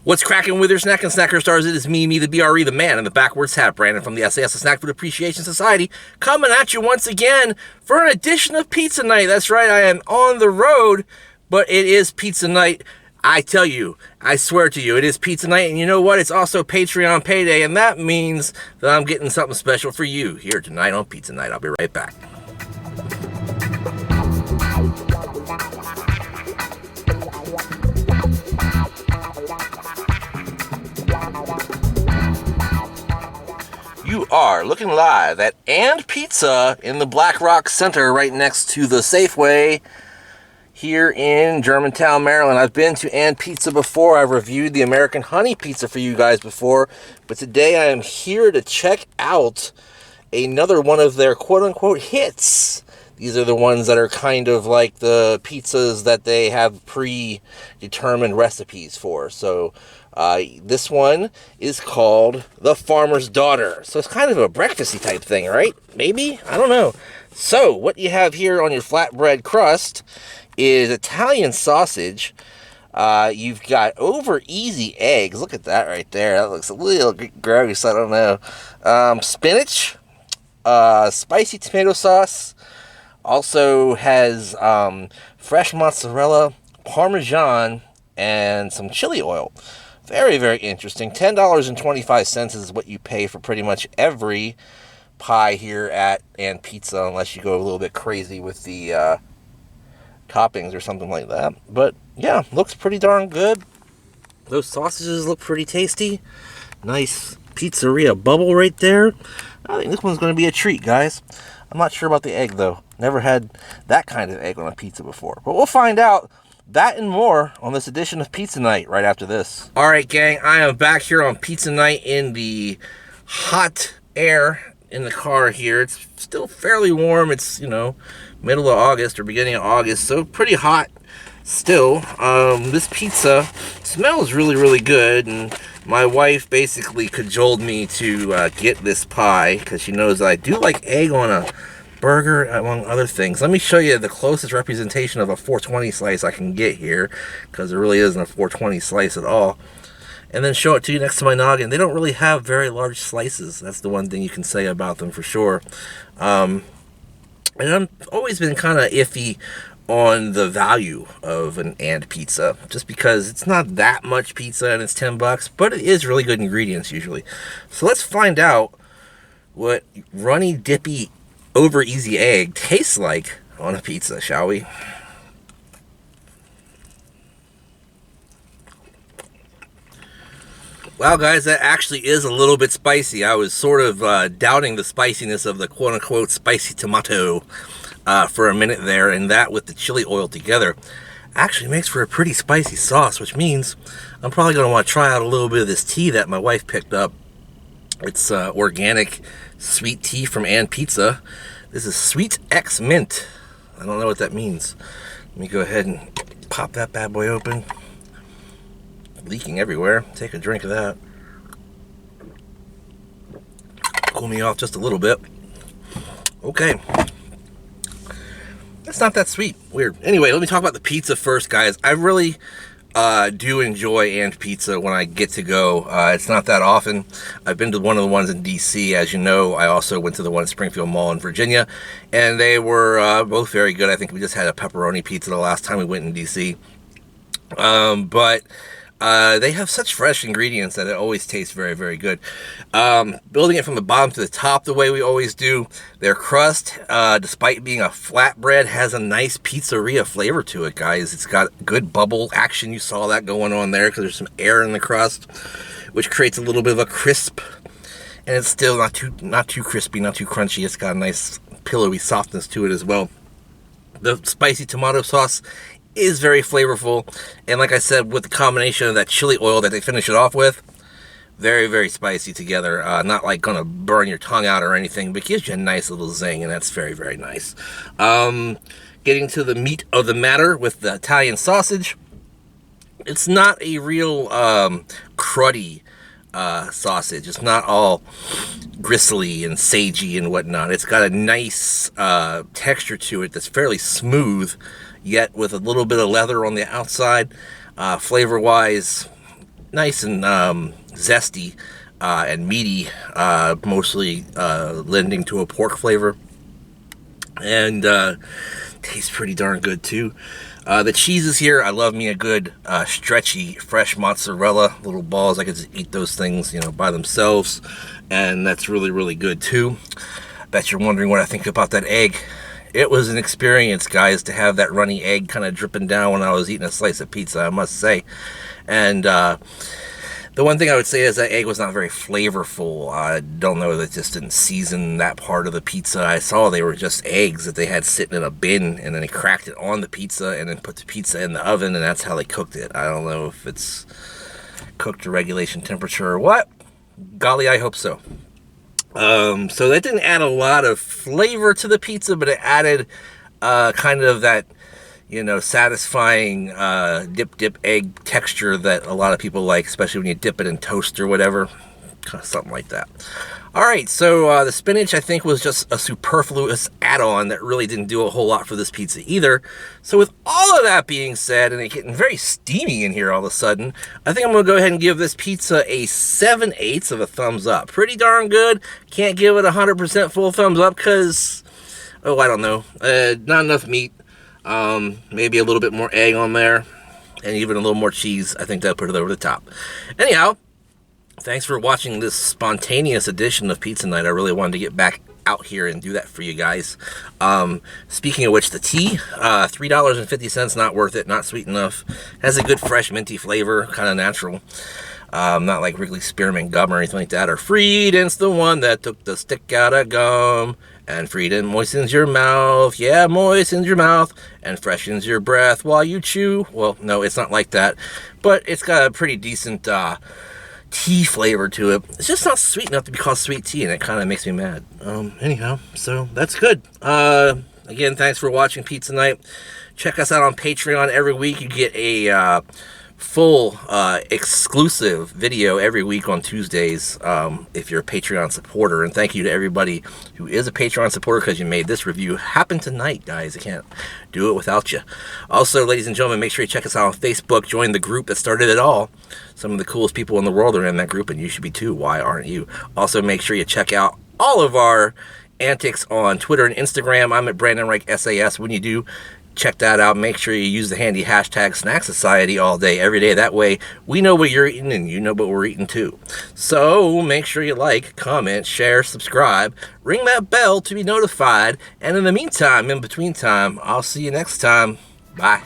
What's cracking with your snack and snacker stars? It is me, the BRE, the man in the backwards hat, Brandon from the SAS, the Snack Food Appreciation Society, coming at you once again for an edition of Pizza Night. That's right, I am on the road, but it is Pizza Night. I tell you, I swear to you, it is Pizza Night, and you know what? It's also Patreon payday, and that means that I'm getting something special for you here tonight on Pizza Night. I'll be right back. You are looking live at And Pizza in the Black Rock Center right next to the Safeway here in Germantown, Maryland. I've been to And Pizza before. I've reviewed the American Honey Pizza for you guys before, but today I am here to check out another one of their quote-unquote hits. These are the ones that are kind of like the pizzas that they have predetermined recipes for. So this one is called The Farmer's Daughter. So it's kind of a breakfasty type thing, right? Maybe? I don't know. So what you have here on your flatbread crust is Italian sausage. You've got over easy eggs. Look at that right there. That looks a little gross. I don't know. Spinach, spicy tomato sauce. Also has fresh mozzarella, Parmesan, and some chili oil. Very, very interesting. $10.25 is what you pay for pretty much every pie here at And Pizza, unless you go a little bit crazy with the toppings or something like that. But yeah, looks pretty darn good. Those sausages look pretty tasty. Nice pizzeria bubble right there. I think this one's going to be a treat, guys. I'm not sure about the egg, though. Never had that kind of egg on a pizza before. But we'll find out that and more on this edition of Pizza Night right after this. All right, gang. I am back here on Pizza Night in the hot air in the car here. It's still fairly warm. It's, middle of August or beginning of August, so pretty hot still. This pizza smells really, really good, and my wife basically cajoled me to get this pie because she knows I do like egg on a burger, among other things. Let me show you the closest representation of a 420 slice I can get here, because there really isn't a 420 slice at all. And then show it to you next to my noggin. They don't really have very large slices. That's the one thing you can say about them for sure. And I've always been kind of iffy on the value of an And Pizza, just because it's not that much pizza and it's $10, but it is really good ingredients usually. So let's find out what runny, dippy, over easy egg tastes like on a pizza, shall we? Wow, guys, that actually is a little bit spicy. I was sort of doubting the spiciness of the quote-unquote spicy tomato for a minute there, and that with the chili oil together actually makes for a pretty spicy sauce, which means I'm probably going to want to try out a little bit of this tea that my wife picked up. It's organic sweet tea from And Pizza. This is Sweet X Mint. I don't know what that means. Let me go ahead and pop that bad boy open. Leaking everywhere. Take a drink of that. Cool me off just a little bit. Okay. That's not that sweet. Weird. Anyway, let me talk about the pizza first, guys. I really do enjoy And Pizza when I get to go. It's not that often. I've been to one of the ones in DC, as you know. I also went to the one in Springfield Mall in Virginia, and they were both very good. I think we just had a pepperoni pizza the last time we went in DC. But they have such fresh ingredients that it always tastes very, very good. Building it from the bottom to the top the way we always do. Their crust, despite being a flatbread, has a nice pizzeria flavor to it, guys. It's got good bubble action. You saw that going on there because there's some air in the crust, which creates a little bit of a crisp. And it's still not too crispy, not too crunchy. It's got a nice pillowy softness to it as well. The spicy tomato sauce is very flavorful, and like I said, with the combination of that chili oil that they finish it off with, very, very spicy together. Not like gonna burn your tongue out or anything, but gives you a nice little zing, and that's very, very nice. Getting to the meat of the matter with the Italian sausage, it's not a real cruddy sausage. It's not all gristly and sagey and whatnot. It's got a nice texture to it that's fairly smooth, yet with a little bit of leather on the outside. Flavor-wise, nice and zesty and meaty, mostly lending to a pork flavor. And tastes pretty darn good too. The cheeses here, I love me a good stretchy fresh mozzarella little balls. I could just eat those things, you know, by themselves, and that's really, really good too. Bet you're wondering what I think about that egg. It was an experience, guys, to have that runny egg kind of dripping down when I was eating a slice of pizza, I must say. And the one thing I would say is that egg was not very flavorful. I don't know, that just didn't season that part of the pizza. I saw they were just eggs that they had sitting in a bin, and then they cracked it on the pizza and then put the pizza in the oven, and that's how they cooked it. I don't know if it's cooked to regulation temperature or what. Golly, I hope so. So that didn't add a lot of flavor to the pizza, but it added kind of that, you know, satisfying dip egg texture that a lot of people like, especially when you dip it in toast or whatever, kind of something like that. All right, so the spinach, I think, was just a superfluous add-on that really didn't do a whole lot for this pizza either. So with all of that being said, and it getting very steamy in here all of a sudden, I think I'm going to go ahead and give this pizza a 7/8 of a thumbs up. Pretty darn good. Can't give it 100% full thumbs up because, oh, I don't know, not enough meat. Maybe a little bit more egg on there, and even a little more cheese. I think that put it over the top. Anyhow, thanks for watching this spontaneous edition of Pizza Night. I really wanted to get back out here and do that for you guys. Speaking of which, the tea, $3.50, not worth it, not sweet enough. Has a good fresh minty flavor, kind of natural. Not like Wrigley Spearmint gum or anything like that. Or Freedom's the one that took the stick out of gum. And Freedom moistens your mouth. Yeah, moistens your mouth. And freshens your breath while you chew. Well, no, it's not like that. But it's got a pretty decent tea flavor to it. It's just not sweet enough to be called sweet tea, and it kind of makes me mad. Anyhow, so that's good. Again, thanks for watching Pizza Night. Check us out on Patreon every week. You get a full exclusive video every week on Tuesdays if you're a Patreon supporter. And thank you to everybody who is a Patreon supporter, because you made this review happen tonight, guys. I can't do it without you. Also, ladies and gentlemen, make sure you check us out on Facebook. Join the group that started it all. Some of the coolest people in the world are in that group, and you should be too. Why aren't you? Also, make sure you check out all of our antics on Twitter and Instagram. I'm at Brandon Reich SAS. When you do, check that out. Make sure you use the handy hashtag Snack Society all day, every day. That way, we know what you're eating and you know what we're eating too. So make sure you like, comment, share, subscribe, ring that bell to be notified. And in the meantime, in between time, I'll see you next time. Bye.